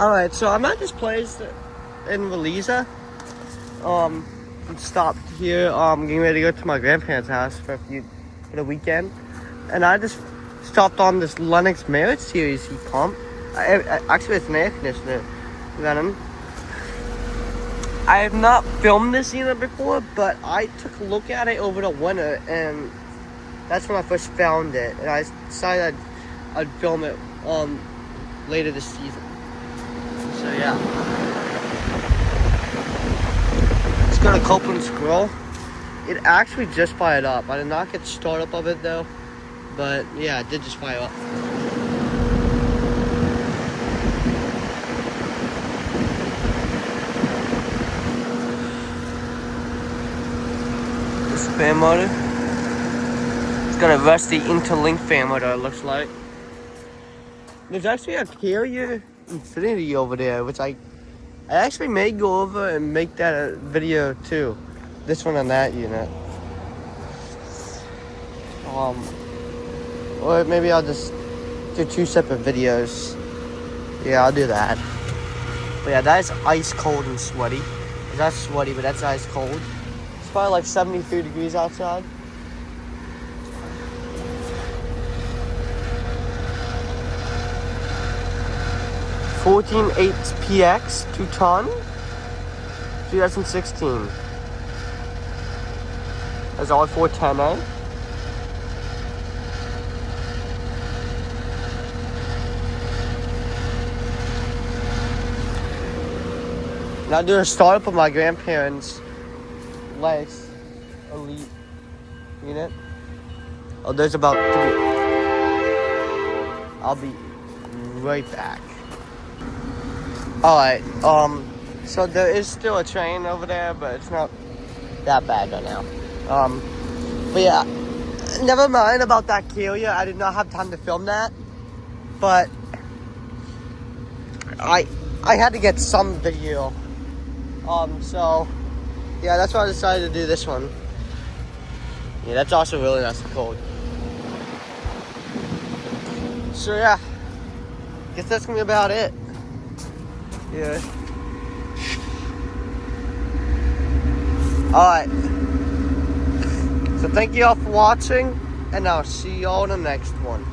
Alright, so I'm at this place in Walisa. Stopped here, getting ready to go to my grandparents' house for the weekend. And I just stopped on this Lennox Merit Series heat pump. Actually, it's an air conditioner running. I have not filmed this unit before, but I took a look at it over the winter, and that's when I first found it. And I decided I'd film it later this season. So yeah. It's got a Copeland scroll. It actually just fired up. I did not get startup of it though, but yeah, it did just fire up. This fan motor. It's got a rusty interlink fan motor, it looks like. There's actually a Carrier Infinity over there, which I actually may go over and make that a video too. This one on that unit. Or maybe I'll just do 2 separate videos. Yeah, I'll do that. But yeah, that is ice cold and sweaty. It's not sweaty, but that's ice cold. It's probably like 73 degrees outside. HPX 2-ton, 2016. That's all 410, eh? Now doing a startup of my grandparents' Lex Elite unit. Oh, there's about 3. I'll be right back. Alright, so there is still a train over there, but it's not that bad right now. But yeah, never mind about that Carrier. I did not have time to film that, but I had to get some video. So yeah, that's why I decided to do this one. Yeah, that's also really nice and cold. So yeah, guess that's gonna be about it. Yeah. Alright. So thank you all for watching, and I'll see you all in the next one.